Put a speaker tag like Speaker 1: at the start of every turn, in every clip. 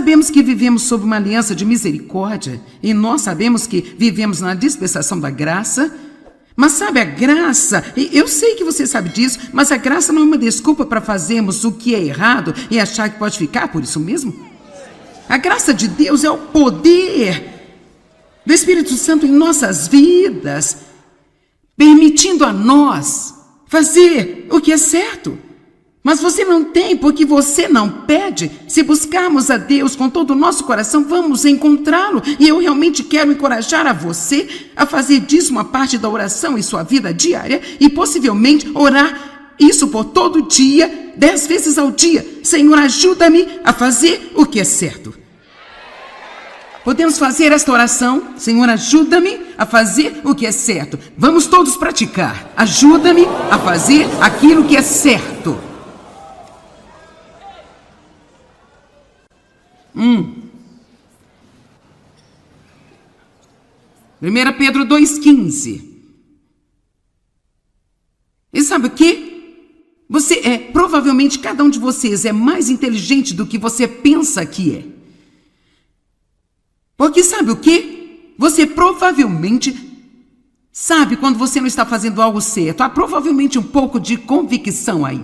Speaker 1: sabemos que vivemos sob uma aliança de misericórdia e nós sabemos que vivemos na dispensação da graça. Mas sabe, a graça, eu sei que você sabe disso, mas a graça não é uma desculpa para fazermos o que é errado e achar que pode ficar por isso mesmo. A graça de Deus é o poder do Espírito Santo em nossas vidas, permitindo a nós fazer o que é certo. Mas você não tem porque você não pede. Se buscarmos a Deus com todo o nosso coração, vamos encontrá-lo. E eu realmente quero encorajar a você a fazer disso uma parte da oração em sua vida diária e possivelmente orar isso por todo dia, 10 vezes ao dia. Senhor, ajuda-me a fazer o que é certo. Podemos fazer esta oração? Senhor, ajuda-me a fazer o que é certo. Vamos todos praticar. Ajuda-me a fazer aquilo que é certo. 1 Pedro 2,15. E sabe o que? Provavelmente cada um de vocês é mais inteligente do que você pensa que é. Porque sabe o que? Você provavelmente sabe quando você não está fazendo algo certo. Há provavelmente um pouco de convicção aí.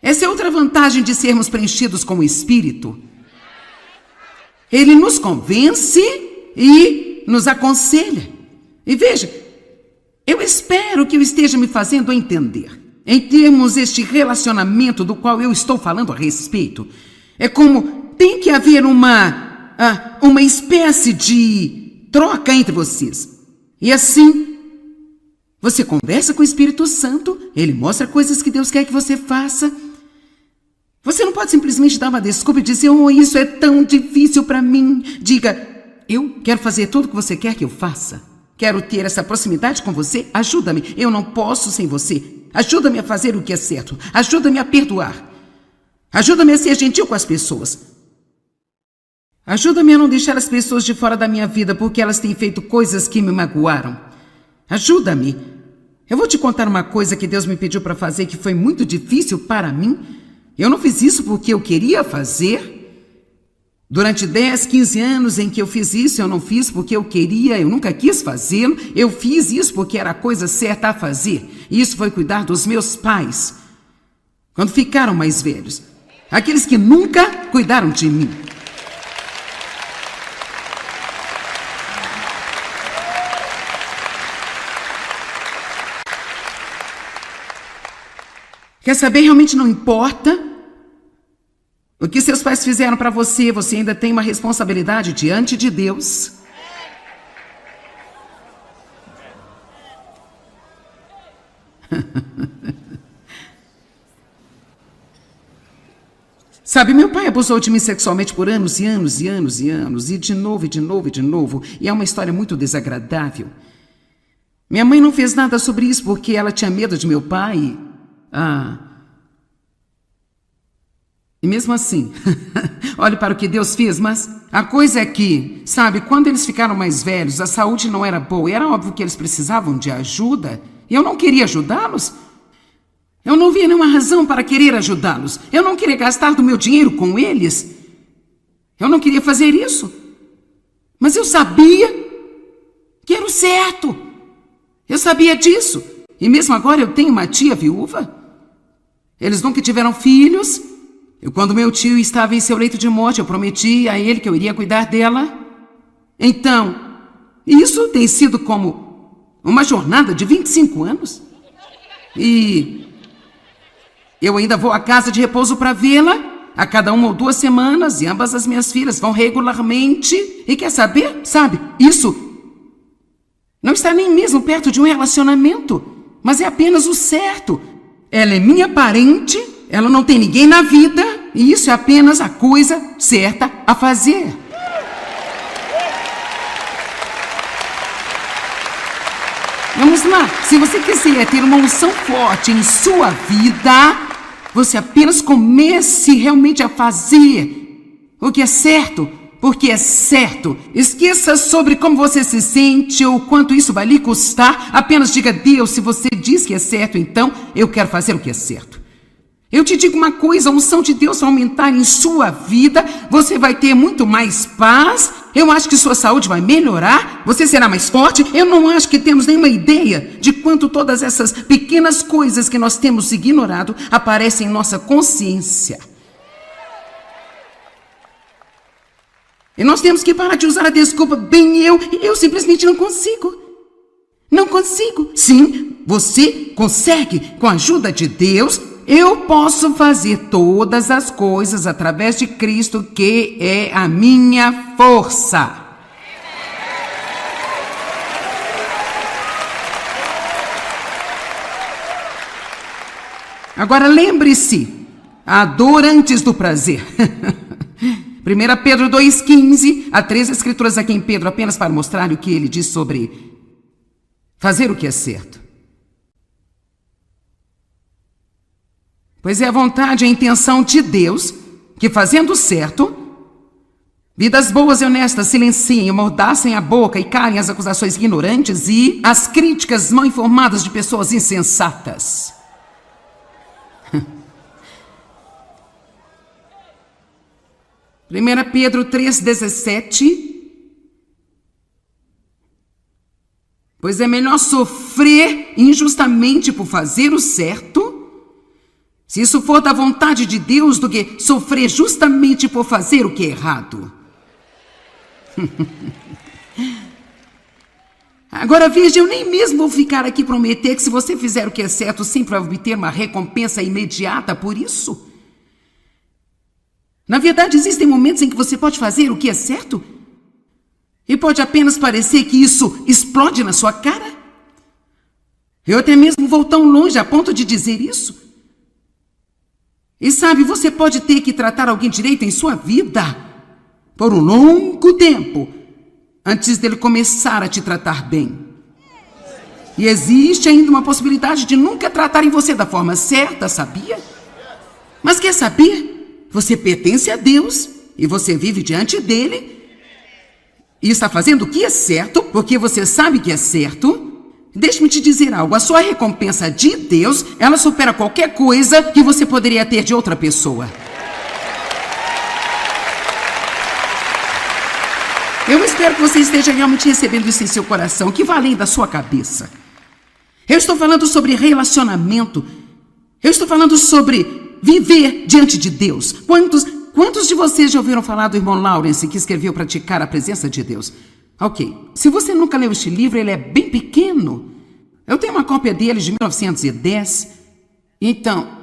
Speaker 1: Essa é outra vantagem de sermos preenchidos com o Espírito. Ele nos convence e nos aconselha. E veja, eu espero que eu esteja me fazendo entender. Em termos deste relacionamento do qual eu estou falando a respeito, é como tem que haver uma espécie de troca entre vocês. E assim, você conversa com o Espírito Santo, ele mostra coisas que Deus quer que você faça. Você não pode simplesmente dar uma desculpa e dizer, isso é tão difícil para mim. Diga, eu quero fazer tudo o que você quer que eu faça. Quero ter essa proximidade com você, ajuda-me. Eu não posso sem você. Ajuda-me a fazer o que é certo. Ajuda-me a perdoar. Ajuda-me a ser gentil com as pessoas. Ajuda-me a não deixar as pessoas de fora da minha vida porque elas têm feito coisas que me magoaram. Ajuda-me. Eu vou te contar uma coisa que Deus me pediu para fazer que foi muito difícil para mim. Eu não fiz isso porque eu queria fazer. Durante 10, 15 anos em que eu fiz isso, eu não fiz porque eu queria, eu nunca quis fazê-lo. Eu fiz isso porque era a coisa certa a fazer. E isso foi cuidar dos meus pais, quando ficaram mais velhos. Aqueles que nunca cuidaram de mim. Quer saber? Realmente não importa o que seus pais fizeram para você, você ainda tem uma responsabilidade diante de Deus. Sabe, meu pai abusou de mim sexualmente por anos e anos e anos e anos, e de novo, e de novo, e de novo, e é uma história muito desagradável. Minha mãe não fez nada sobre isso porque ela tinha medo de meu pai. E mesmo assim, olhe para o que Deus fez, mas a coisa é que, sabe, quando eles ficaram mais velhos, a saúde não era boa, e era óbvio que eles precisavam de ajuda, e eu não queria ajudá-los. Eu não via nenhuma razão para querer ajudá-los. Eu não queria gastar do meu dinheiro com eles. Eu não queria fazer isso. Mas eu sabia que era o certo. Eu sabia disso. E mesmo agora eu tenho uma tia viúva. Eles nunca tiveram filhos. E quando meu tio estava em seu leito de morte, eu prometi a ele que eu iria cuidar dela. Então, isso tem sido como uma jornada de 25 anos. E eu ainda vou à casa de repouso para vê-la a cada 1 ou 2 semanas, e ambas as minhas filhas vão regularmente. E quer saber? Sabe, isso não está nem mesmo perto de um relacionamento, mas é apenas o certo. Ela é minha parente, ela não tem ninguém na vida, e isso é apenas a coisa certa a fazer. Vamos lá, se você quiser ter uma unção forte em sua vida, você apenas comece realmente a fazer o que é certo, porque é certo. Esqueça sobre como você se sente ou quanto isso vai lhe custar. Apenas diga: Deus, se você diz que é certo, então eu quero fazer o que é certo. Eu te digo uma coisa, a unção de Deus vai aumentar em sua vida, você vai ter muito mais paz, eu acho que sua saúde vai melhorar, você será mais forte. Eu não acho que temos nenhuma ideia de quanto todas essas pequenas coisas que nós temos ignorado aparecem em nossa consciência. E nós temos que parar de usar a desculpa: bem, eu simplesmente não consigo. Não consigo. Sim, você consegue, com a ajuda de Deus. Eu posso fazer todas as coisas através de Cristo, que é a minha força. Agora lembre-se, a dor antes do prazer. 1 Pedro 2,15, há 3 escrituras aqui em Pedro, apenas para mostrar o que ele diz sobre fazer o que é certo. Pois é a vontade e a intenção de Deus que, fazendo certo, vidas boas e honestas silenciem, amordaçem a boca e calem as acusações ignorantes e as críticas mal informadas de pessoas insensatas. 1 Pedro 3,17. Pois é melhor sofrer injustamente por fazer o certo, se isso for da vontade de Deus, do que sofrer justamente por fazer o que é errado. Agora veja, eu nem mesmo vou ficar aqui prometer que se você fizer o que é certo, sempre vai obter uma recompensa imediata por isso. Na verdade, existem momentos em que você pode fazer o que é certo e pode apenas parecer que isso explode na sua cara. Eu até mesmo vou tão longe a ponto de dizer isso. E sabe, você pode ter que tratar alguém direito em sua vida por um longo tempo antes dele começar a te tratar bem. E existe ainda uma possibilidade de nunca tratarem você da forma certa, sabia? Mas quer saber? Você pertence a Deus e você vive diante dele e está fazendo o que é certo porque você sabe que é certo. Deixe-me te dizer algo, a sua recompensa de Deus, ela supera qualquer coisa que você poderia ter de outra pessoa. Eu espero que você esteja realmente recebendo isso em seu coração, que vai além da sua cabeça. Eu estou falando sobre relacionamento, eu estou falando sobre viver diante de Deus. Quantos de vocês já ouviram falar do irmão Lawrence, que escreveu Praticar a Presença de Deus? Ok, se você nunca leu este livro, ele é bem pequeno. Eu tenho uma cópia dele de 1910. Então,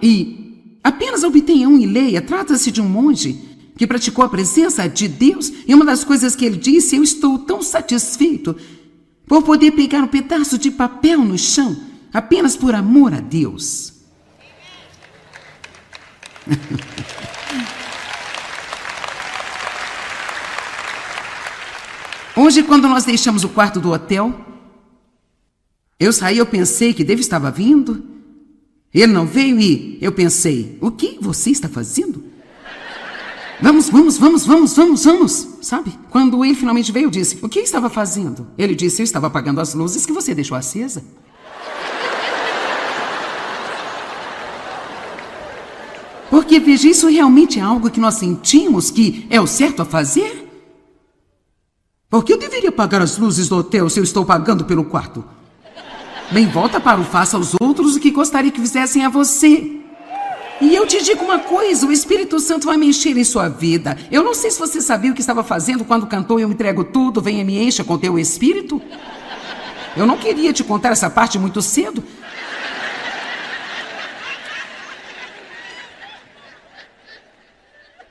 Speaker 1: apenas obtenha um e leia. Trata-se de um monge que praticou a presença de Deus. E uma das coisas que ele disse: eu estou tão satisfeito por poder pegar um pedaço de papel no chão, apenas por amor a Deus. Hoje, quando nós deixamos o quarto do hotel, eu saí, eu pensei que David estava vindo. Ele não veio e eu pensei: o que você está fazendo? Vamos, sabe? Quando ele finalmente veio, eu disse: o que estava fazendo? Ele disse: eu estava apagando as luzes que você deixou acesa. Porque, veja, isso realmente é algo que nós sentimos que é o certo a fazer? Porque eu deveria apagar as luzes do hotel se eu estou pagando pelo quarto? Bem, volta para o faça aos outros o que gostaria que fizessem a você. E eu te digo uma coisa, o Espírito Santo vai mexer em sua vida. Eu não sei se você sabia o que estava fazendo quando cantou Eu Entrego Tudo, Venha Me Encha com Teu Espírito. Eu não queria te contar essa parte muito cedo.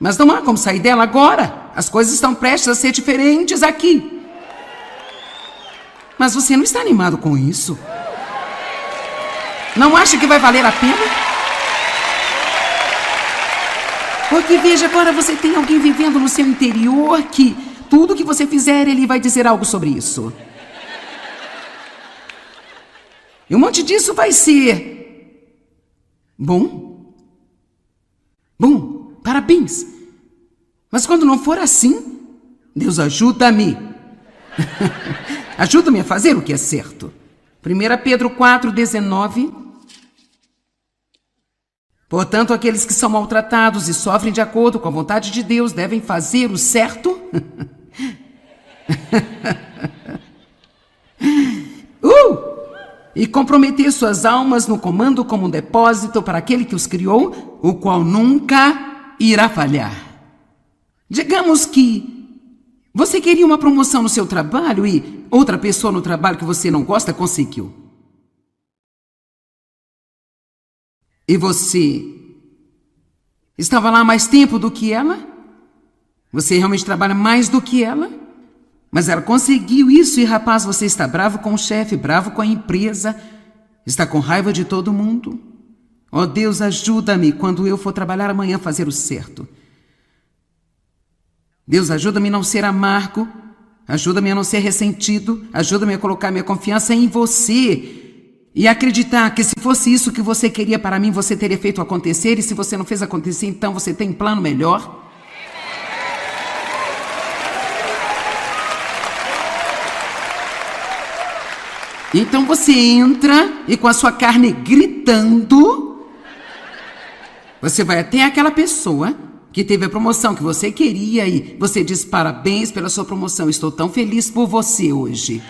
Speaker 1: Mas não há como sair dela agora. As coisas estão prestes a ser diferentes aqui. Mas você não está animado com isso? Não acha que vai valer a pena? Porque veja, agora você tem alguém vivendo no seu interior que tudo que você fizer, ele vai dizer algo sobre isso. E um monte disso vai ser bom, parabéns. Mas quando não for assim, Deus, ajuda-me. Ajuda-me a fazer o que é certo. 1 Pedro 4:19. Portanto, aqueles que são maltratados e sofrem de acordo com a vontade de Deus devem fazer o certo. E comprometer suas almas no comando como um depósito para aquele que os criou, o qual nunca irá falhar. Digamos que você queria uma promoção no seu trabalho e outra pessoa no trabalho que você não gosta conseguiu. E você estava lá há mais tempo do que ela? Você realmente trabalha mais do que ela? Mas ela conseguiu isso e, rapaz, você está bravo com o chefe, bravo com a empresa, está com raiva de todo mundo. Oh, Deus, ajuda-me quando eu for trabalhar amanhã fazer o certo. Deus, ajuda-me a não ser amargo, ajuda-me a não ser ressentido, ajuda-me a colocar minha confiança em você e acreditar que se fosse isso que você queria para mim, você teria feito acontecer, e se você não fez acontecer, então você tem um plano melhor. Então você entra e com a sua carne gritando, você vai até aquela pessoa que teve a promoção que você queria e você diz: parabéns pela sua promoção, estou tão feliz por você hoje.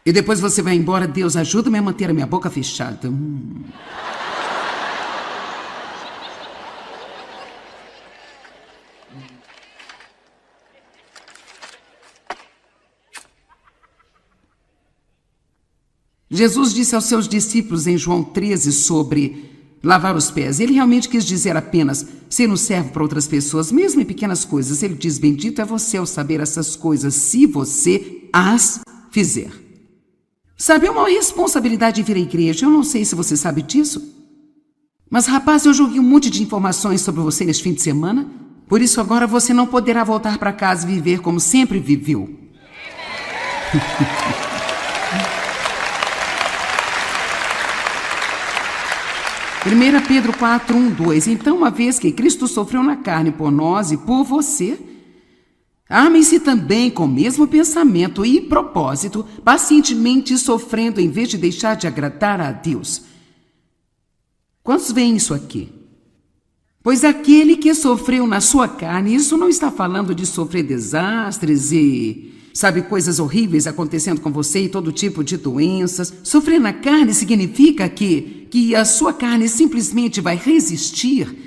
Speaker 1: E depois você vai embora: Deus, ajuda-me a manter a minha boca fechada. Jesus disse aos seus discípulos em João 13 sobre lavar os pés. Ele realmente quis dizer apenas ser um servo para outras pessoas, mesmo em pequenas coisas. Ele diz: bendito é você ao saber essas coisas, se você as fizer. Sabe, é uma responsabilidade vir à igreja. Eu não sei se você sabe disso, mas, rapaz, eu joguei um monte de informações sobre você neste fim de semana. Por isso agora você não poderá voltar para casa e viver como sempre viveu. 1 Pedro 4:1-2. Então, uma vez que Cristo sofreu na carne por nós e por você, amem-se também com o mesmo pensamento e propósito, pacientemente sofrendo em vez de deixar de agradar a Deus. Quantos veem isso aqui? Pois aquele que sofreu na sua carne, isso não está falando de sofrer desastres e, sabe, coisas horríveis acontecendo com você e todo tipo de doenças. Sofrer na carne significa que a sua carne simplesmente vai resistir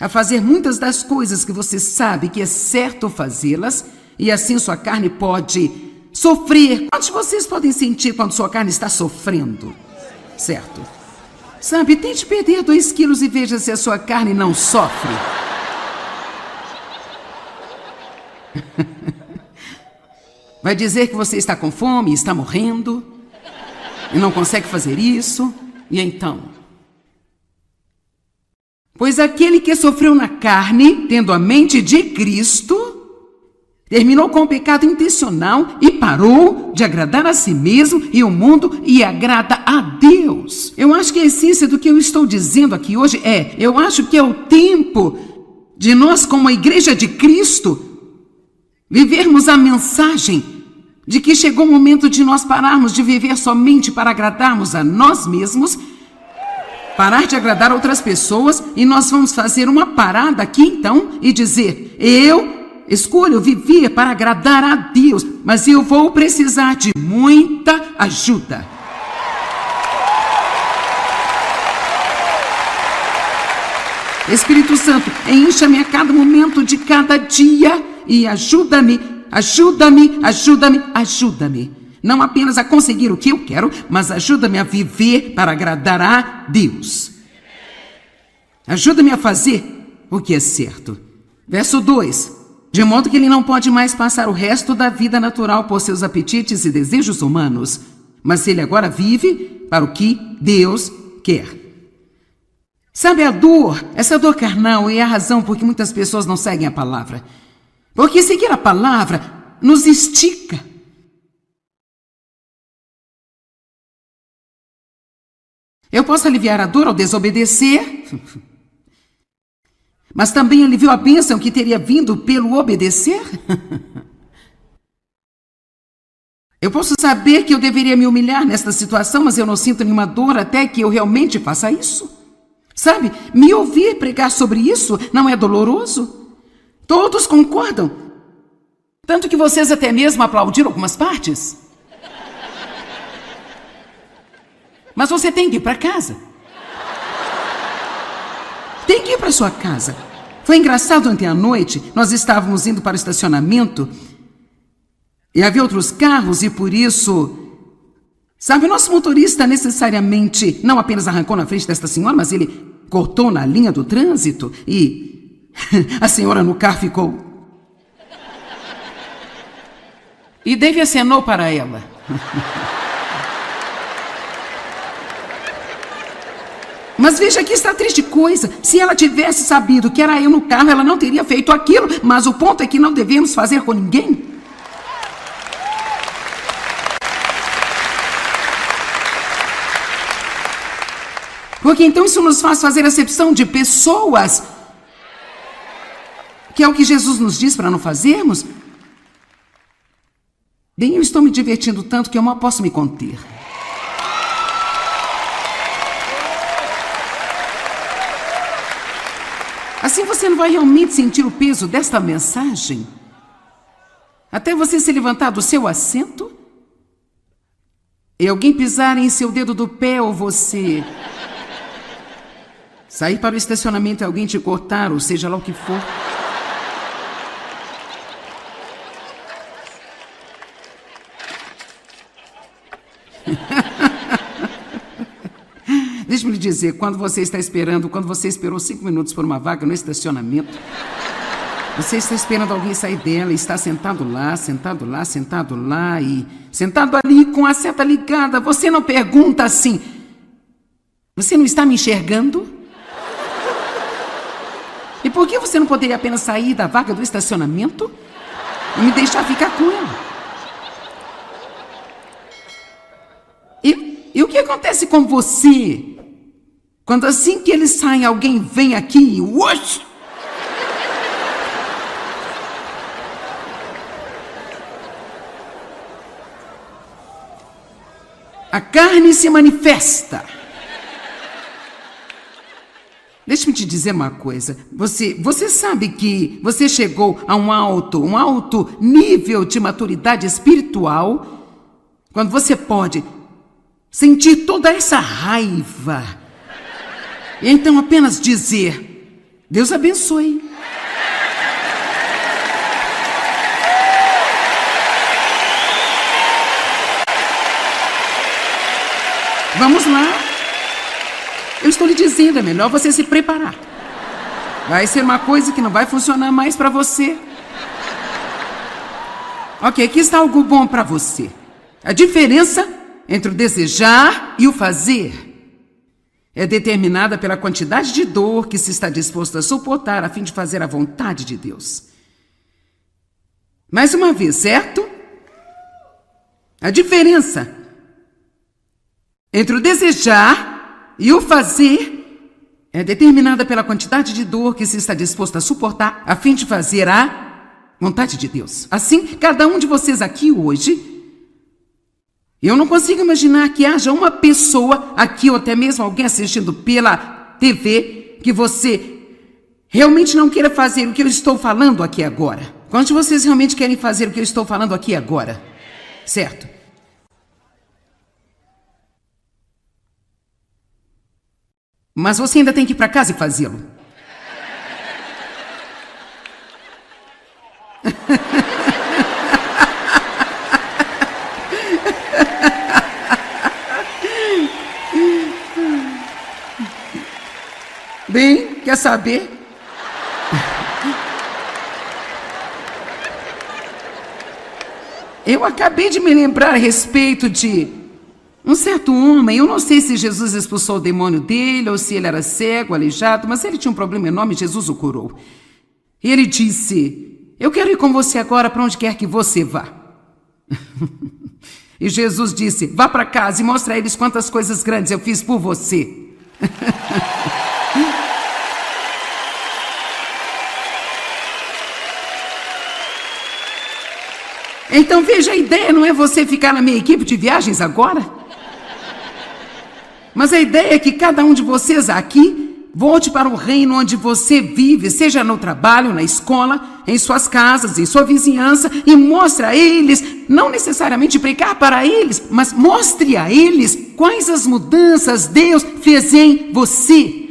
Speaker 1: a fazer muitas das coisas que você sabe que é certo fazê-las, e assim sua carne pode sofrer. Quantos de vocês podem sentir quando sua carne está sofrendo? Certo? Sabe, tente perder 2 quilos e veja se a sua carne não sofre. Vai dizer que você está com fome, está morrendo, e não consegue fazer isso, e então? Pois aquele que sofreu na carne, tendo a mente de Cristo, terminou com o pecado intencional e parou de agradar a si mesmo e o mundo e agrada a Deus. Eu acho que a essência do que eu estou dizendo aqui hoje eu acho que é o tempo de nós, como a igreja de Cristo, vivermos a mensagem de que chegou o momento de nós pararmos de viver somente para agradarmos a nós mesmos, parar de agradar outras pessoas, e nós vamos fazer uma parada aqui então e dizer: eu escolho viver para agradar a Deus, mas eu vou precisar de muita ajuda. Espírito Santo, encha-me a cada momento de cada dia e ajuda-me, ajuda-me, ajuda-me, ajuda-me. Não apenas a conseguir o que eu quero, mas ajuda-me a viver para agradar a Deus. Ajuda-me a fazer o que é certo. Verso 2. De modo que ele não pode mais passar o resto da vida natural por seus apetites e desejos humanos, mas ele agora vive para o que Deus quer. Sabe, a dor, essa dor carnal é a razão por que muitas pessoas não seguem a palavra. Porque seguir a palavra nos estica. Eu posso aliviar a dor ao desobedecer, Mas também ele viu a bênção que teria vindo pelo obedecer? Eu posso saber que eu deveria me humilhar nesta situação, mas eu não sinto nenhuma dor até que eu realmente faça isso. Sabe, me ouvir pregar sobre isso não é doloroso? Todos concordam. Tanto que vocês até mesmo aplaudiram algumas partes. Mas você tem que ir para casa. Tem que ir para sua casa. Foi engraçado ontem à noite, nós estávamos indo para o estacionamento e havia outros carros e por isso, sabe, o nosso motorista necessariamente não apenas arrancou na frente desta senhora, mas ele cortou na linha do trânsito e a senhora no carro ficou... E Dave acenou para ela. Mas veja que está triste coisa. Se ela tivesse sabido que era eu no carro, ela não teria feito aquilo. Mas o ponto é que não devemos fazer com ninguém. Porque então isso nos faz fazer acepção de pessoas. Que é o que Jesus nos diz para não fazermos. Bem, eu estou me divertindo tanto que eu mal posso me conter. Assim você não vai realmente sentir o peso desta mensagem? Até você se levantar do seu assento? E alguém pisar em seu dedo do pé ou você... sair para o estacionamento e alguém te cortar, ou seja lá o que for. Deixa-me lhe dizer, quando você esperou 5 minutos por uma vaga no estacionamento, você está esperando alguém sair dela e está sentado lá e sentado ali com a seta ligada, você não pergunta assim, você não está me enxergando? E por que você não poderia apenas sair da vaga do estacionamento e me deixar ficar com ela? E o que acontece com você quando assim que eles saem, alguém vem aqui e uosh! A carne se manifesta. Deixa-me te dizer uma coisa. Você sabe que você chegou a um alto nível de maturidade espiritual quando você pode sentir toda essa raiva e então apenas dizer, Deus abençoe. Vamos lá. Eu estou lhe dizendo, é melhor você se preparar. Vai ser uma coisa que não vai funcionar mais para você. Ok, aqui está algo bom para você. A diferença entre o desejar e o fazer é determinada pela quantidade de dor que se está disposto a suportar a fim de fazer a vontade de Deus. Mais uma vez, certo? A diferença entre o desejar e o fazer é determinada pela quantidade de dor que se está disposto a suportar a fim de fazer a vontade de Deus. Assim, cada um de vocês aqui hoje, eu não consigo imaginar que haja uma pessoa aqui ou até mesmo alguém assistindo pela TV que você realmente não queira fazer o que eu estou falando aqui agora. Quantos de vocês realmente querem fazer o que eu estou falando aqui agora? Certo? Mas você ainda tem que ir para casa e fazê-lo. Bem, quer saber? Eu acabei de me lembrar a respeito de um certo homem. Eu não sei se Jesus expulsou o demônio dele ou se ele era cego, aleijado, mas ele tinha um problema enorme e Jesus o curou. E ele disse, eu quero ir com você agora para onde quer que você vá. E Jesus disse, vá para casa e mostre a eles quantas coisas grandes eu fiz por você. Então veja, a ideia não é você ficar na minha equipe de viagens agora. Mas a ideia é que cada um de vocês aqui volte para o reino onde você vive, seja no trabalho, na escola, em suas casas, em sua vizinhança, e mostre a eles, não necessariamente pregar para eles, mas mostre a eles quais as mudanças Deus fez em você.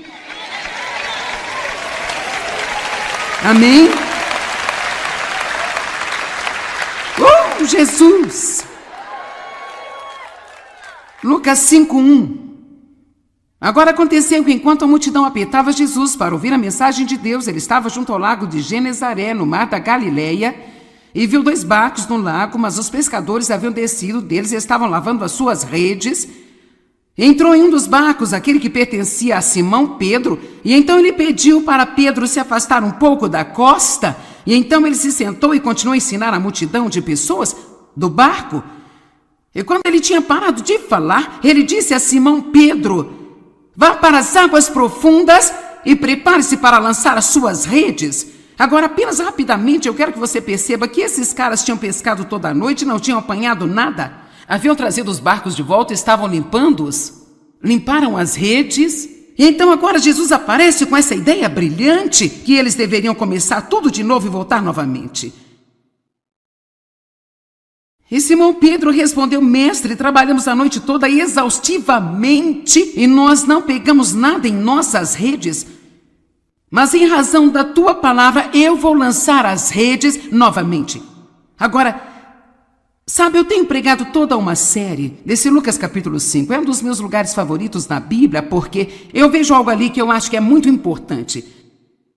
Speaker 1: Amém? Oh, Jesus! Lucas 5:1. Agora aconteceu que enquanto a multidão apertava Jesus para ouvir a mensagem de Deus, ele estava junto ao lago de Genezaré, no mar da Galileia, e viu 2 barcos no lago, mas os pescadores haviam descido deles e estavam lavando as suas redes. Entrou em um dos barcos, aquele que pertencia a Simão Pedro, e então ele pediu para Pedro se afastar um pouco da costa, e então ele se sentou e continuou a ensinar a multidão de pessoas do barco. E quando ele tinha parado de falar, ele disse a Simão Pedro: vá para as águas profundas e prepare-se para lançar as suas redes. Agora, apenas rapidamente, eu quero que você perceba que esses caras tinham pescado toda a noite e não tinham apanhado nada. Haviam trazido os barcos de volta e estavam limpando-os. Limparam as redes. E então agora Jesus aparece com essa ideia brilhante que eles deveriam começar tudo de novo e voltar novamente. E Simão Pedro respondeu: mestre, trabalhamos a noite toda exaustivamente e nós não pegamos nada em nossas redes. Mas em razão da tua palavra, eu vou lançar as redes novamente. Agora, sabe, eu tenho pregado toda uma série desse Lucas capítulo 5. É um dos meus lugares favoritos na Bíblia, porque eu vejo algo ali que eu acho que é muito importante.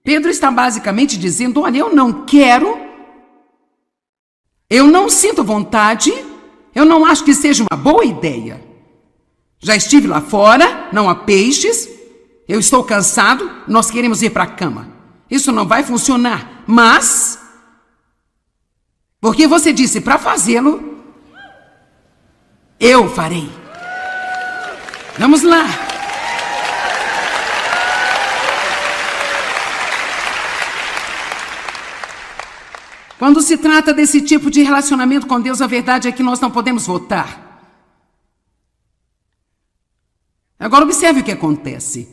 Speaker 1: Pedro está basicamente dizendo: olha, eu não quero... Eu não sinto vontade, eu não acho que seja uma boa ideia. Já estive lá fora, não há peixes, eu estou cansado, nós queremos ir para a cama. Isso não vai funcionar, mas... porque você disse para fazê-lo, eu farei. Vamos lá. Quando se trata desse tipo de relacionamento com Deus, a verdade é que nós não podemos votar. Agora observe o que acontece.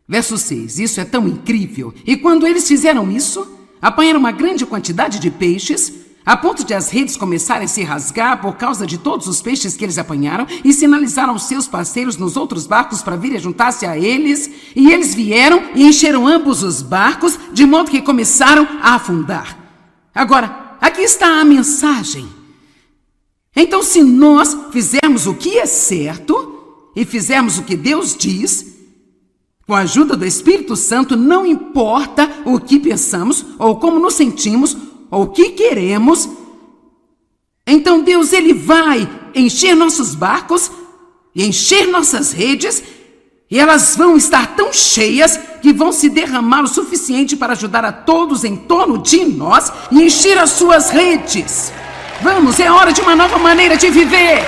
Speaker 1: Verso 6, isso é tão incrível. E quando eles fizeram isso, apanharam uma grande quantidade de peixes, a ponto de as redes começarem a se rasgar por causa de todos os peixes que eles apanharam, e sinalizaram aos seus parceiros nos outros barcos para virem juntar-se a eles, e eles vieram e encheram ambos os barcos, de modo que começaram a afundar. Agora, aqui está a mensagem. Então, se nós fizermos o que é certo e fizermos o que Deus diz, com a ajuda do Espírito Santo, não importa o que pensamos, ou como nos sentimos, ou o que queremos, então Deus, Ele vai encher nossos barcos e encher nossas redes, e elas vão estar tão cheias que vão se derramar o suficiente para ajudar a todos em torno de nós e encher as suas redes. Vamos, é hora de uma nova maneira de viver.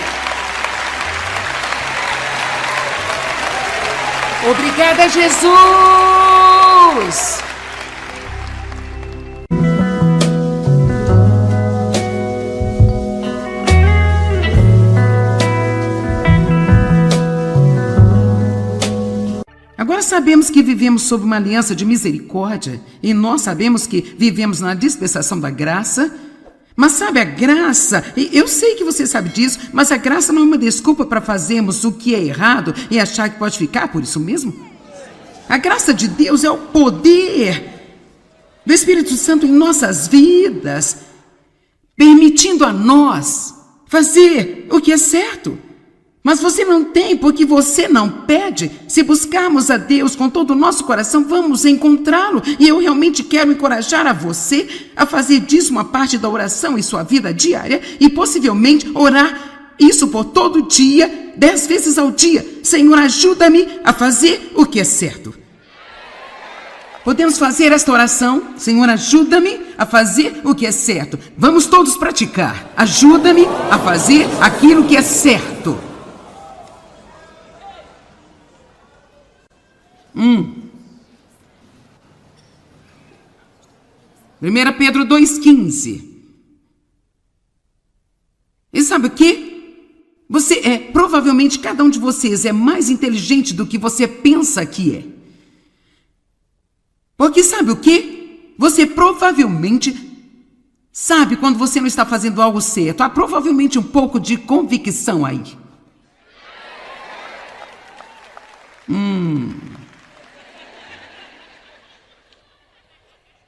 Speaker 1: Obrigada, Jesus! Agora sabemos que vivemos sob uma aliança de misericórdia e nós sabemos que vivemos na dispensação da graça. Mas sabe, a graça, eu sei que você sabe disso, mas a graça não é uma desculpa para fazermos o que é errado e achar que pode ficar por isso mesmo. A graça de Deus é o poder do Espírito Santo em nossas vidas, permitindo a nós fazer o que é certo. Mas você não tem porque você não pede. Se buscarmos a Deus com todo o nosso coração, vamos encontrá-lo. E eu realmente quero encorajar a você a fazer disso uma parte da oração em sua vida diária e possivelmente orar isso por todo dia, 10 vezes ao dia. Senhor, ajuda-me a fazer o que é certo. Podemos fazer esta oração? Senhor, ajuda-me a fazer o que é certo. Vamos todos praticar. Ajuda-me a fazer aquilo que é certo. 1 Pedro 2,15. provavelmente cada um de vocês é mais inteligente do que você pensa que é. Porque sabe o quê? Você provavelmente sabe quando você não está fazendo algo certo. Há provavelmente um pouco de convicção aí.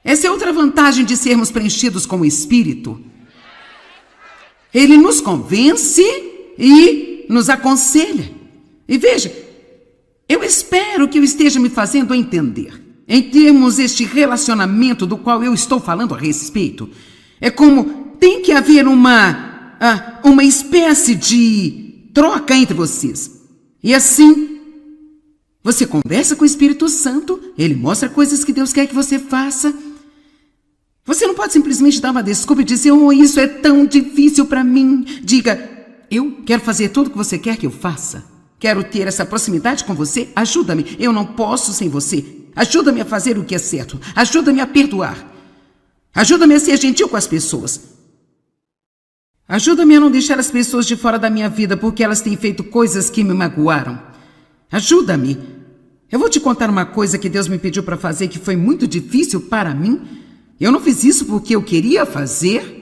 Speaker 1: Essa é outra vantagem de sermos preenchidos com o Espírito. Ele nos convence e nos aconselha. E veja, eu espero que eu esteja me fazendo entender. Em termos deste relacionamento do qual eu estou falando a respeito, é como tem que haver uma espécie de troca entre vocês. E assim, você conversa com o Espírito Santo, ele mostra coisas que Deus quer que você faça. Você não pode simplesmente dar uma desculpa e dizer, isso é tão difícil para mim. Diga, eu quero fazer tudo o que você quer que eu faça. Quero ter essa proximidade com você, ajuda-me. Eu não posso sem você. Ajuda-me a fazer o que é certo. Ajuda-me a perdoar. Ajuda-me a ser gentil com as pessoas. Ajuda-me a não deixar as pessoas de fora da minha vida porque elas têm feito coisas que me magoaram. Ajuda-me. Eu vou te contar uma coisa que Deus me pediu para fazer que foi muito difícil para mim. Eu não fiz isso porque eu queria fazer.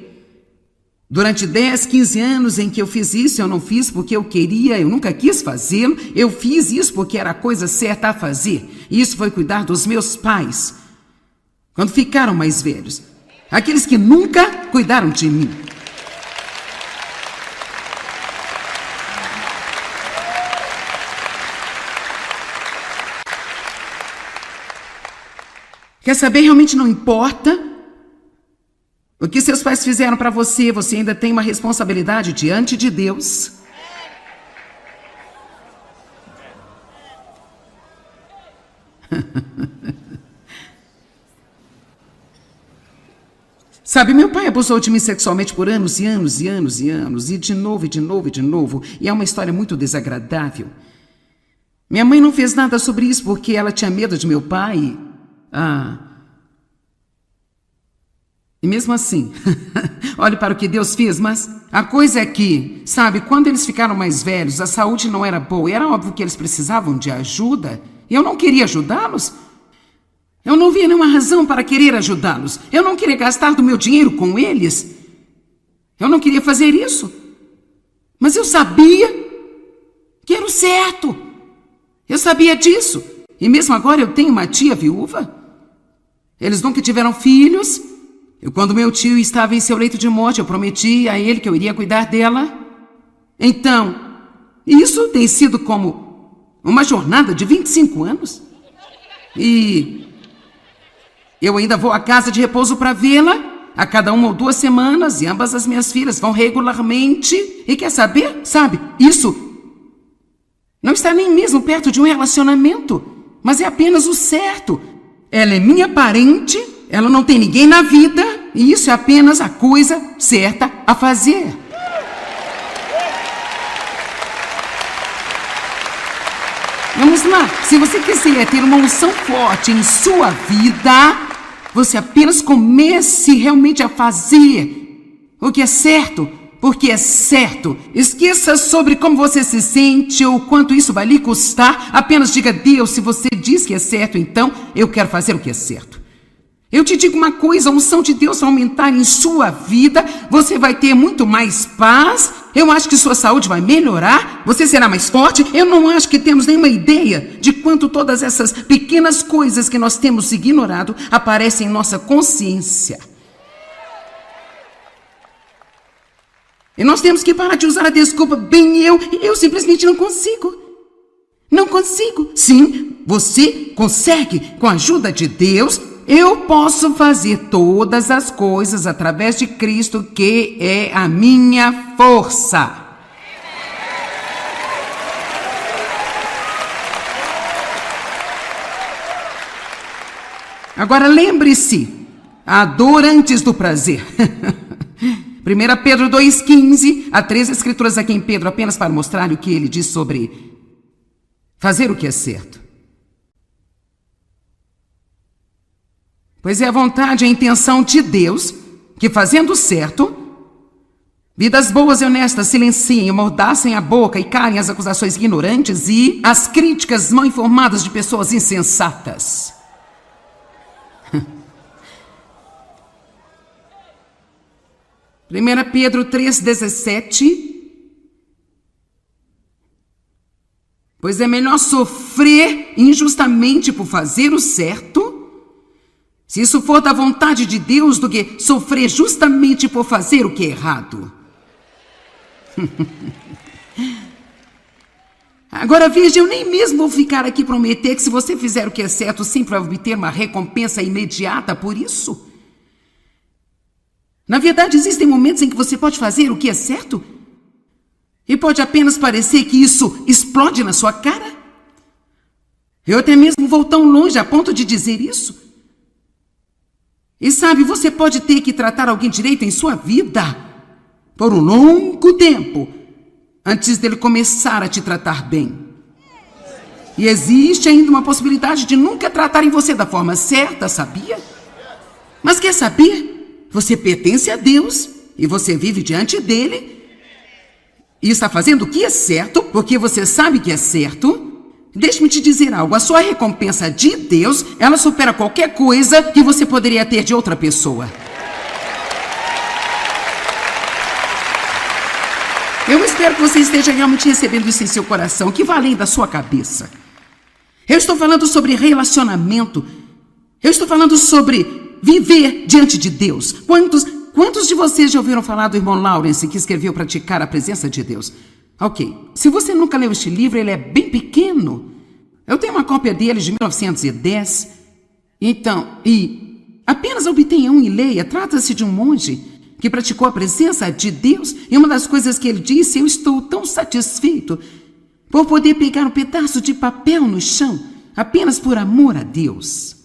Speaker 1: Durante 10, 15 anos em que eu fiz isso, eu não fiz porque eu queria, eu nunca quis fazê-lo. Eu fiz isso porque era a coisa certa a fazer. E isso foi cuidar dos meus pais, quando ficaram mais velhos. Aqueles que nunca cuidaram de mim. Quer saber? Realmente não importa o que seus pais fizeram para você, você ainda tem uma responsabilidade diante de Deus. Sabe, meu pai abusou de mim sexualmente por anos e anos e anos e anos, e de novo, e de novo, e de novo, e é uma história muito desagradável. Minha mãe não fez nada sobre isso porque ela tinha medo de meu pai. E mesmo assim, olhe para o que Deus fez, mas a coisa é que, sabe, quando eles ficaram mais velhos, a saúde não era boa, e era óbvio que eles precisavam de ajuda, e eu não queria ajudá-los. Eu não via nenhuma razão para querer ajudá-los. Eu não queria gastar do meu dinheiro com eles. Eu não queria fazer isso. Mas eu sabia que era o certo. Eu sabia disso. E mesmo agora eu tenho uma tia viúva. Eles nunca tiveram filhos. Quando meu tio estava em seu leito de morte, eu prometi a ele que eu iria cuidar dela. Então, isso tem sido como uma jornada de 25 anos. E eu ainda vou à casa de repouso para vê-la a cada 1 ou 2 semanas, e ambas as minhas filhas vão regularmente. E quer saber? Sabe, isso não está nem mesmo perto de um relacionamento, mas é apenas o certo. Ela é minha parente, ela não tem ninguém na vida, e isso é apenas a coisa certa a fazer. Vamos lá, se você quiser ter uma unção forte em sua vida, você apenas comece realmente a fazer o que é certo, porque é certo. Esqueça sobre como você se sente ou quanto isso vai lhe custar. Apenas diga, Deus, se você diz que é certo, então eu quero fazer o que é certo. Eu te digo uma coisa, a unção de Deus vai aumentar em sua vida, você vai ter muito mais paz, eu acho que sua saúde vai melhorar, você será mais forte. Eu não acho que temos nenhuma ideia de quanto todas essas pequenas coisas que nós temos ignorado aparecem em nossa consciência. E nós temos que parar de usar a desculpa, eu simplesmente não consigo. Não consigo. Sim, você consegue, com a ajuda de Deus. Eu posso fazer todas as coisas através de Cristo, que é a minha força. Agora lembre-se, a dor antes do prazer. 1 Pedro 2,15, há 3 escrituras aqui em Pedro, apenas para mostrar o que ele diz sobre fazer o que é certo. Pois é a vontade e a intenção de Deus que, fazendo certo, Vidas boas e honestas silenciem, amordacem a boca e calem as acusações ignorantes e as críticas mal informadas de pessoas insensatas. 1 Pedro 3,17. Pois é melhor sofrer injustamente por fazer o certo, se isso for da vontade de Deus, do que sofrer justamente por fazer o que é errado. Agora veja, eu nem mesmo vou ficar aqui prometer que se você fizer o que é certo, sempre vai obter uma recompensa imediata por isso. Na verdade, existem momentos em que você pode fazer o que é certo e pode apenas parecer que isso explode na sua cara. Eu até mesmo vou tão longe a ponto de dizer isso. E sabe, você pode ter que tratar alguém direito em sua vida por um longo tempo antes dele começar a te tratar bem. E existe ainda uma possibilidade de nunca tratarem você da forma certa, sabia? Mas quer saber? Você pertence a Deus e você vive diante dele e está fazendo o que é certo, porque você sabe que é certo. Deixe-me te dizer algo, a sua recompensa de Deus, ela supera qualquer coisa que você poderia ter de outra pessoa. Eu espero que você esteja realmente recebendo isso em seu coração, que vai além da sua cabeça. Eu estou falando sobre relacionamento. Eu estou falando sobre viver diante de Deus. Quantos de vocês já ouviram falar do irmão Lawrence, que escreveu Praticar a Presença de Deus? Ok, se você nunca leu este livro, ele é bem pequeno. Eu tenho uma cópia dele de 1910. Então, apenas obtenha um e leia. Trata-se de um monge que praticou a presença de Deus. E uma das coisas que ele disse, eu estou tão satisfeito por poder pegar um pedaço de papel no chão, apenas por amor a Deus.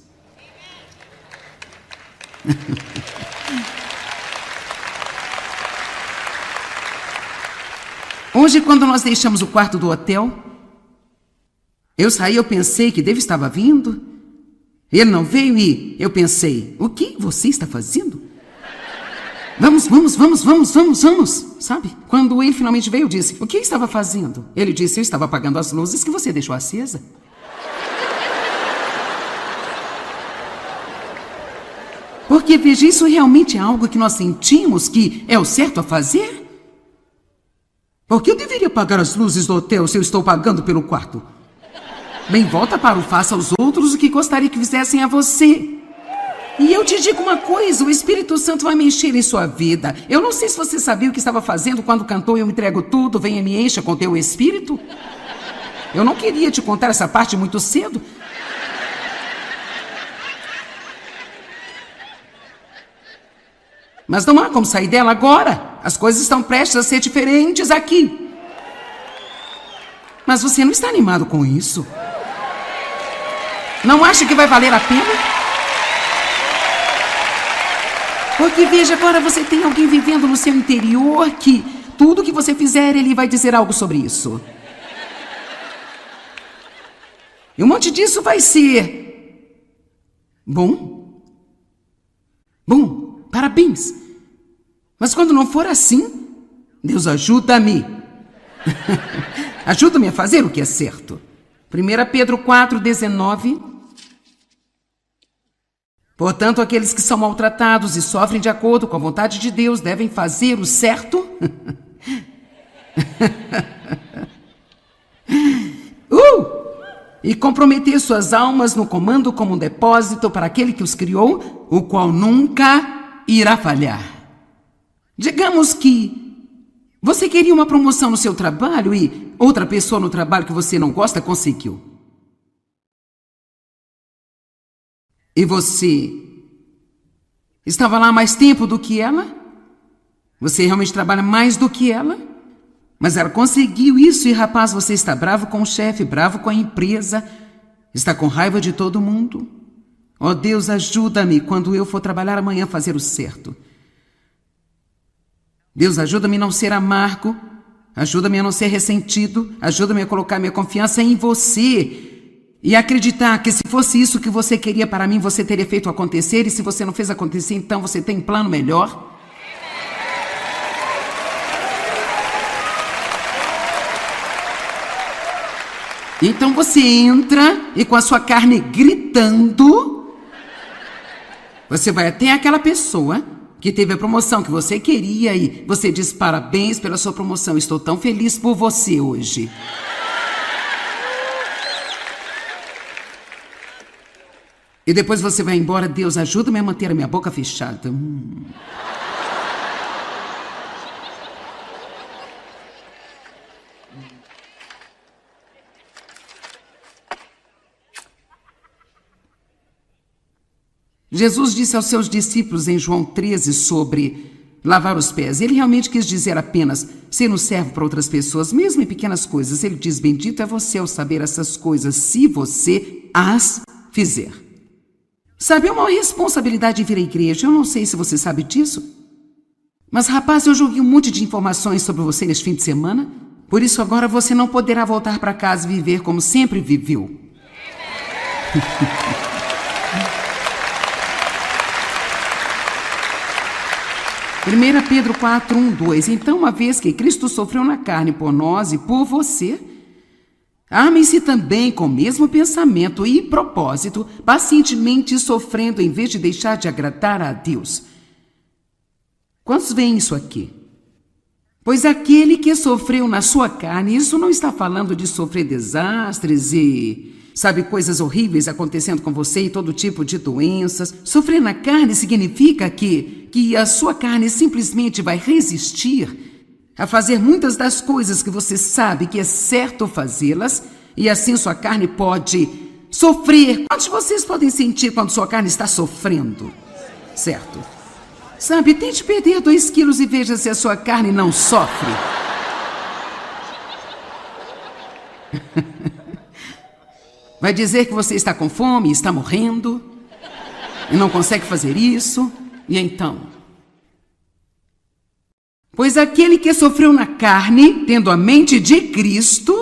Speaker 1: Hoje, quando nós deixamos o quarto do hotel, eu saí, eu pensei que Deus estava vindo. Ele não veio e eu pensei, o que você está fazendo? Vamos, sabe? Quando ele finalmente veio, eu disse, o que eu estava fazendo? Ele disse, eu estava apagando as luzes que você deixou acesa. Porque, veja, isso realmente é algo que nós sentimos que é o certo a fazer? Porque eu deveria apagar as luzes do hotel se eu estou pagando pelo quarto? Bem, volta para o faça aos outros o que gostaria que fizessem a você. E eu te digo uma coisa, o Espírito Santo vai mexer em sua vida. Eu não sei se você sabia o que estava fazendo quando cantou Eu Entrego Tudo, Venha Me Encha com Teu Espírito. Eu não queria te contar essa parte muito cedo. Mas não há como sair dela agora. As coisas estão prestes a ser diferentes aqui. Mas você não está animado com isso? Não acha que vai valer a pena? Porque veja, agora você tem alguém vivendo no seu interior que tudo que você fizer, ele vai dizer algo sobre isso. E um monte disso vai ser bom, parabéns. Mas quando não for assim, Deus ajuda-me. Ajuda-me a fazer o que é certo. 1 Pedro 4,19. Portanto, aqueles que são maltratados e sofrem de acordo com a vontade de Deus devem fazer o certo. E comprometer suas almas no comando como um depósito para aquele que os criou, o qual nunca irá falhar. Digamos que você queria uma promoção no seu trabalho e outra pessoa no trabalho que você não gosta conseguiu. E você estava lá mais tempo do que ela? Você realmente trabalha mais do que ela? Mas ela conseguiu isso e, rapaz, você está bravo com o chefe, bravo com a empresa, está com raiva de todo mundo. Oh, Deus, ajuda-me quando eu for trabalhar amanhã fazer o certo. Deus, ajuda-me a não ser amargo, ajuda-me a não ser ressentido, ajuda-me a colocar minha confiança em você e acreditar que se fosse isso que você queria para mim, você teria feito acontecer, e se você não fez acontecer, então você tem um plano melhor. Então você entra e com a sua carne gritando, você vai até aquela pessoa que teve a promoção que você queria e você diz: parabéns pela sua promoção, estou tão feliz por você hoje. E depois você vai embora: Deus, ajuda-me a manter a minha boca fechada. Jesus disse aos seus discípulos em João 13 sobre lavar os pés. Ele realmente quis dizer apenas ser um servo para outras pessoas, mesmo em pequenas coisas. Ele diz: bendito é você ao saber essas coisas, se você as fizer. Sabe, é uma responsabilidade vir à igreja. Eu não sei se você sabe disso, mas rapaz, eu joguei um monte de informações sobre você neste fim de semana. Por isso agora você não poderá voltar para casa e viver como sempre viveu. 1 Pedro 4, 1, 2. Então, uma vez que Cristo sofreu na carne por nós e por você, amem-se também com o mesmo pensamento e propósito, pacientemente sofrendo em vez de deixar de agradar a Deus. Quantos veem isso aqui? Pois aquele que sofreu na sua carne, isso não está falando de sofrer desastres e, sabe, coisas horríveis acontecendo com você e todo tipo de doenças. Sofrer na carne significa que a sua carne simplesmente vai resistir a fazer muitas das coisas que você sabe que é certo fazê-las, e assim sua carne pode sofrer. Quantos de vocês podem sentir quando sua carne está sofrendo? Certo? Sabe, tente perder 2 quilos e veja se a sua carne não sofre. Vai dizer que você está com fome, está morrendo, e não consegue fazer isso, e então? Pois aquele que sofreu na carne, tendo a mente de Cristo,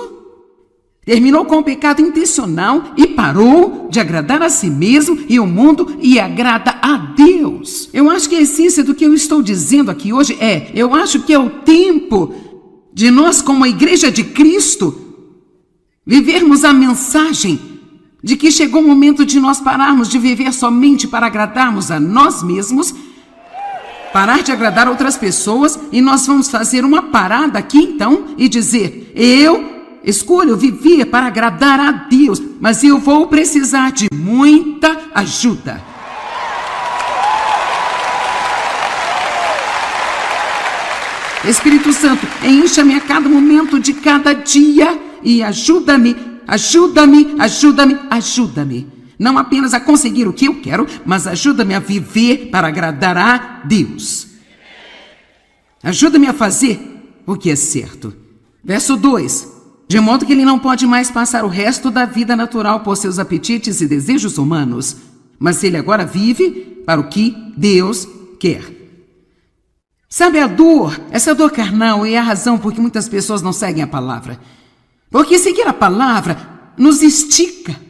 Speaker 1: terminou com o pecado intencional e parou de agradar a si mesmo e o mundo e agrada a Deus. Eu acho que a essência do que eu estou dizendo aqui hoje eu acho que é o tempo de nós, como a igreja de Cristo, vivermos a mensagem de que chegou o momento de nós pararmos de viver somente para agradarmos a nós mesmos, parar de agradar outras pessoas, e nós vamos fazer uma parada aqui então e dizer: eu escolho viver para agradar a Deus, mas eu vou precisar de muita ajuda. Espírito Santo, encha-me a cada momento de cada dia e ajuda-me, ajuda-me, ajuda-me, ajuda-me. Não apenas a conseguir o que eu quero, mas ajuda-me a viver para agradar a Deus. Ajuda-me a fazer o que é certo. Verso 2. De modo que ele não pode mais passar o resto da vida natural por seus apetites e desejos humanos, mas ele agora vive para o que Deus quer. Sabe, a dor, essa dor carnal é a razão por que muitas pessoas não seguem a palavra. Porque seguir a palavra nos estica.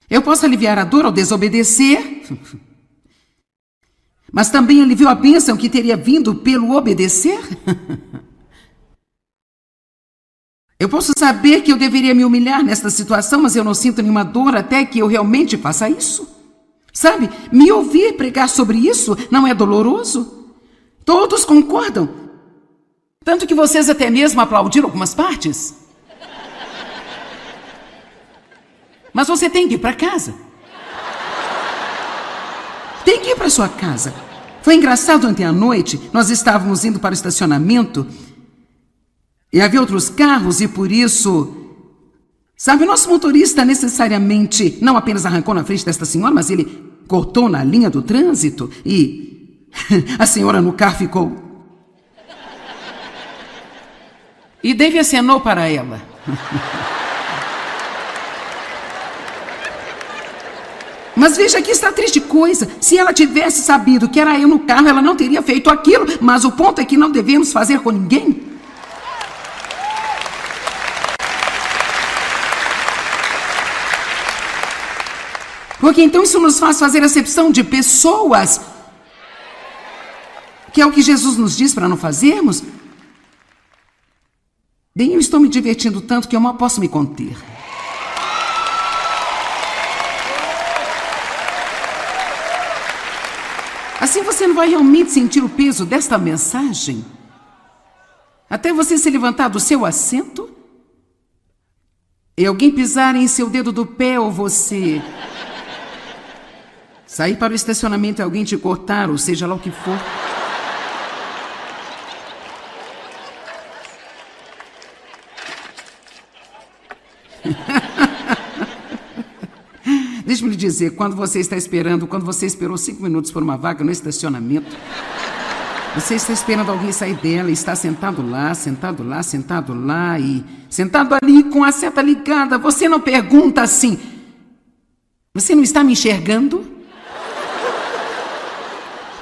Speaker 1: Eu posso aliviar a dor ao desobedecer, mas também alivio a bênção que teria vindo pelo obedecer. Eu posso saber que eu deveria me humilhar nesta situação, mas eu não sinto nenhuma dor até que eu realmente faça isso. Sabe, me ouvir pregar sobre isso não é doloroso? Todos concordam. Tanto que vocês até mesmo aplaudiram algumas partes. Mas você tem que ir para casa. Tem que ir para sua casa. Foi engraçado ontem à noite, nós estávamos indo para o estacionamento e havia outros carros e por isso, sabe, nosso motorista necessariamente não apenas arrancou na frente desta senhora, mas ele cortou na linha do trânsito e a senhora no carro ficou. E Dave acenou para ela. Mas veja que está triste coisa. Se ela tivesse sabido que era eu no carro, ela não teria feito aquilo. Mas o ponto é que não devemos fazer com ninguém. Porque então isso nos faz fazer acepção de pessoas, que é o que Jesus nos diz para não fazermos. Bem, eu estou me divertindo tanto que eu mal posso me conter. Assim você não vai realmente sentir o peso desta mensagem até você se levantar do seu assento e alguém pisar em seu dedo do pé ou você sair para o estacionamento e alguém te cortar, ou seja lá o que for. Deixa-me lhe dizer, quando você esperou 5 minutos por uma vaga no estacionamento, você está esperando alguém sair dela e está sentado lá e sentado ali com a seta ligada. Você não pergunta assim: você não está me enxergando?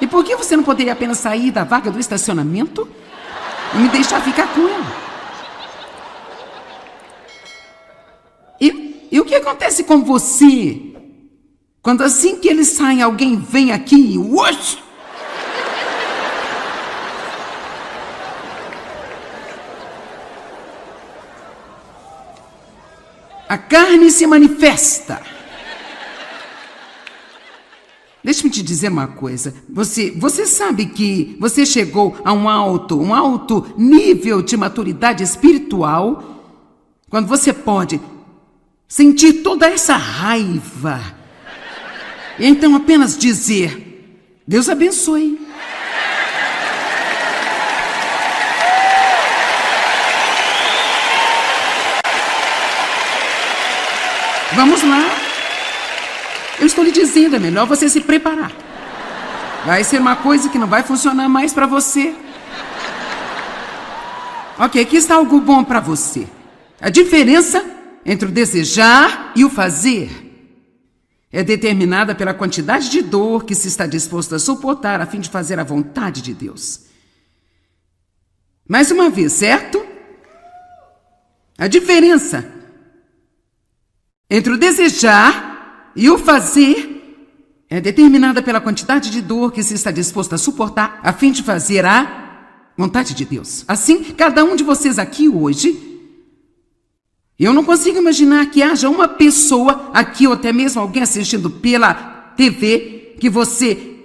Speaker 1: E por que você não poderia apenas sair da vaga do estacionamento e me deixar ficar com ela? E o que acontece com você quando assim que eles saem, alguém vem aqui e uosh! A carne se manifesta. Deixa-me te dizer uma coisa. Você sabe que você chegou a um alto nível de maturidade espiritual quando você pode sentir toda essa raiva e então apenas dizer: Deus abençoe. Vamos lá. Eu estou lhe dizendo, é melhor você se preparar. Vai ser uma coisa que não vai funcionar mais para você. Ok, aqui está algo bom para você. A diferença entre o desejar e o fazer é determinada pela quantidade de dor que se está disposto a suportar a fim de fazer a vontade de Deus. Mais uma vez, certo? A diferença entre o desejar e o fazer é determinada pela quantidade de dor que se está disposto a suportar a fim de fazer a vontade de Deus. Assim, cada um de vocês aqui hoje, eu não consigo imaginar que haja uma pessoa aqui ou até mesmo alguém assistindo pela TV que você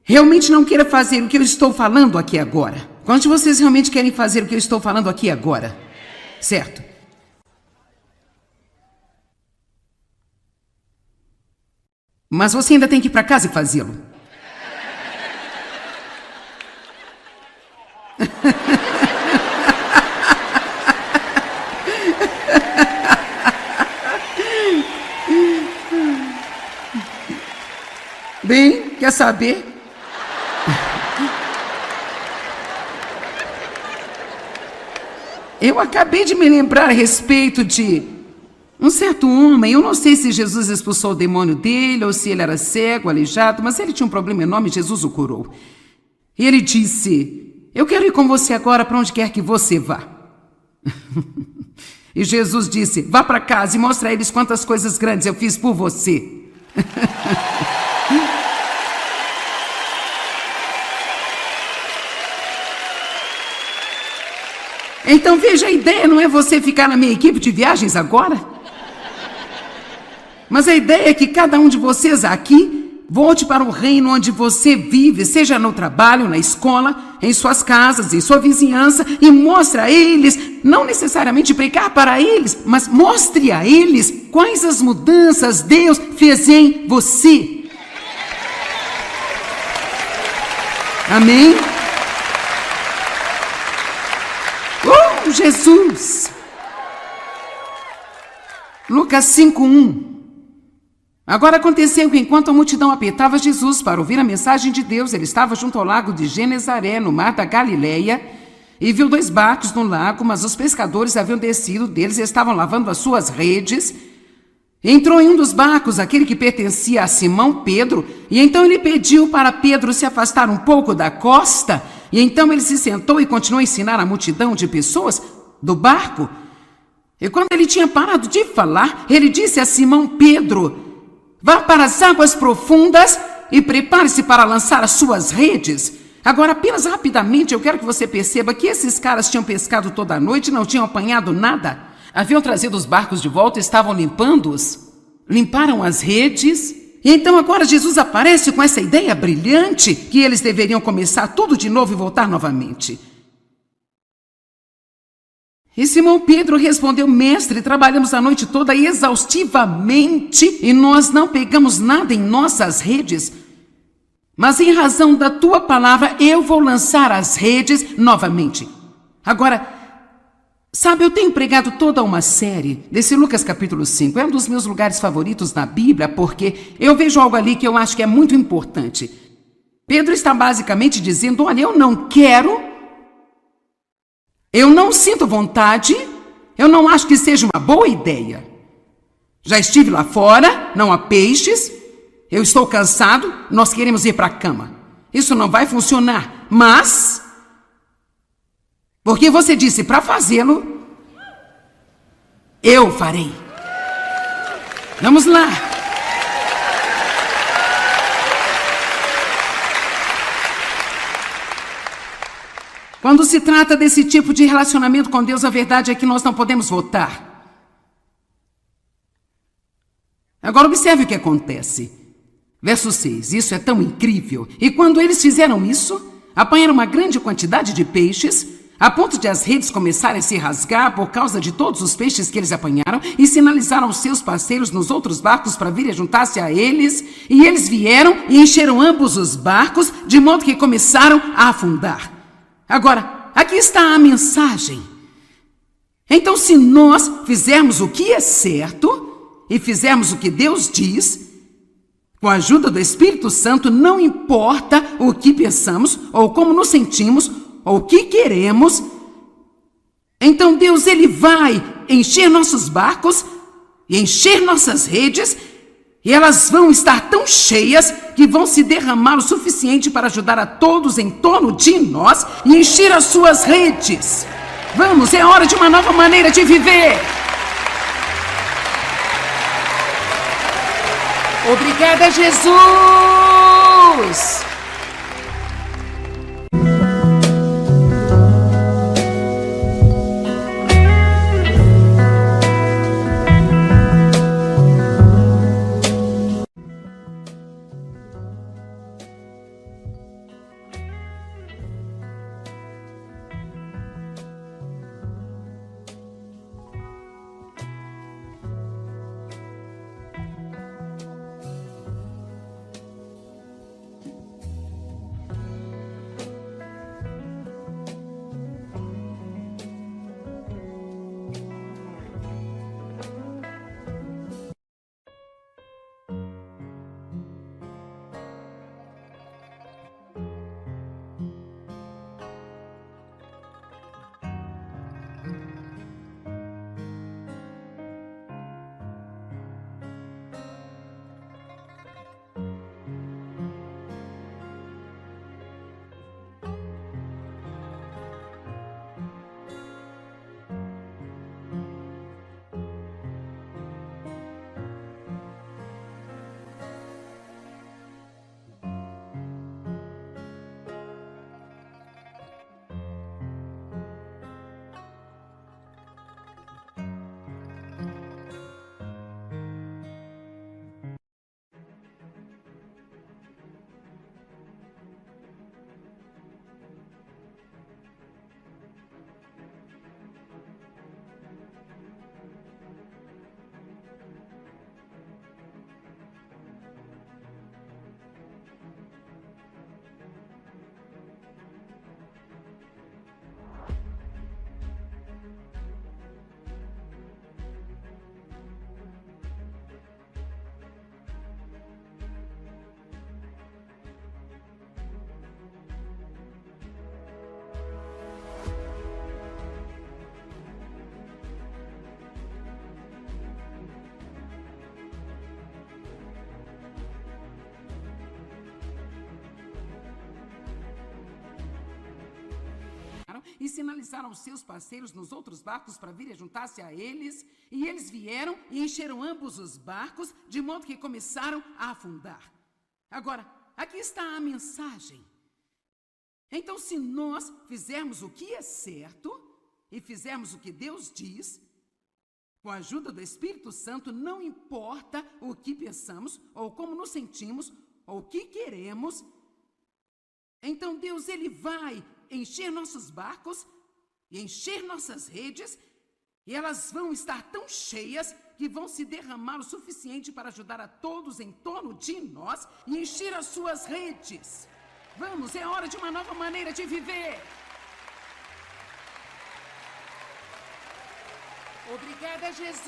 Speaker 1: realmente não queira fazer o que eu estou falando aqui agora. Quantos de vocês realmente querem fazer o que eu estou falando aqui agora? Certo? Mas você ainda tem que ir para casa e fazê-lo. Bem, quer saber? Eu acabei de me lembrar a respeito de um certo homem. Eu não sei se Jesus expulsou o demônio dele ou se ele era cego, aleijado, mas ele tinha um problema enorme e Jesus o curou. E ele disse: eu quero ir com você agora para onde quer que você vá. E Jesus disse: vá para casa e mostre a eles quantas coisas grandes eu fiz por você. Então veja, a ideia não é você ficar na minha equipe de viagens agora, mas a ideia é que cada um de vocês aqui volte para o reino onde você vive, seja no trabalho, na escola, em suas casas, em sua vizinhança, e mostre a eles, não necessariamente pregar para eles, mas mostre a eles quais as mudanças Deus fez em você. Amém? Oh, Jesus! Lucas 5:1. Agora aconteceu que enquanto a multidão apertava Jesus para ouvir a mensagem de Deus, ele estava junto ao lago de Genezaré, no mar da Galileia, e viu 2 barcos no lago, mas os pescadores haviam descido deles e estavam lavando as suas redes. Entrou em um dos barcos, aquele que pertencia a Simão Pedro, e então ele pediu para Pedro se afastar um pouco da costa, e então ele se sentou e continuou a ensinar a multidão de pessoas do barco. E quando ele tinha parado de falar, ele disse a Simão Pedro: vá para as águas profundas e prepare-se para lançar as suas redes. Agora, apenas rapidamente, eu quero que você perceba que esses caras tinham pescado toda a noite, não tinham apanhado nada. Haviam trazido os barcos de volta e estavam limpando-os. Limparam as redes. E então agora Jesus aparece com essa ideia brilhante que eles deveriam começar tudo de novo e voltar novamente. E Simão Pedro respondeu: mestre, trabalhamos a noite toda exaustivamente e nós não pegamos nada em nossas redes. Mas em razão da tua palavra, eu vou lançar as redes novamente. Agora, sabe, eu tenho pregado toda uma série desse Lucas capítulo 5. É um dos meus lugares favoritos na Bíblia, porque eu vejo algo ali que eu acho que é muito importante. Pedro está basicamente dizendo: olha, eu não quero, eu não sinto vontade, eu não acho que seja uma boa ideia. Já estive lá fora, não há peixes, eu estou cansado, nós queremos ir para a cama. Isso não vai funcionar, mas porque você disse para fazê-lo, eu farei. Vamos lá. Quando se trata desse tipo de relacionamento com Deus, a verdade é que nós não podemos votar. Agora observe o que acontece. Verso 6, isso é tão incrível. E quando eles fizeram isso, apanharam uma grande quantidade de peixes, a ponto de as redes começarem a se rasgar por causa de todos os peixes que eles apanharam, e sinalizaram aos seus parceiros nos outros barcos para virem juntar-se a eles, e eles vieram e encheram ambos os barcos, de modo que começaram a afundar. Agora, aqui está a mensagem. Então, se nós fizermos o que é certo, e fizermos o que Deus diz, com a ajuda do Espírito Santo, não importa o que pensamos, ou como nos sentimos, ou o que queremos, então Deus, Ele vai encher nossos barcos e encher nossas redes, e elas vão estar tão cheias que vão se derramar o suficiente para ajudar a todos em torno de nós e encher as suas redes. Vamos, é hora de uma nova maneira de viver. Obrigada, Jesus! E sinalizaram aos seus parceiros nos outros barcos para virem juntar-se a eles, e eles vieram e encheram ambos os barcos, de modo que começaram a afundar. Agora, aqui está a mensagem. Então, se nós fizermos o que é certo e fizermos o que Deus diz, com a ajuda do Espírito Santo, não importa o que pensamos, ou como nos sentimos, ou o que queremos, então Deus, Ele vai encher nossos barcos e encher nossas redes, e elas vão estar tão cheias que vão se derramar o suficiente para ajudar a todos em torno de nós e encher as suas redes. Vamos, é hora de uma nova maneira de viver. Obrigada, Jesus!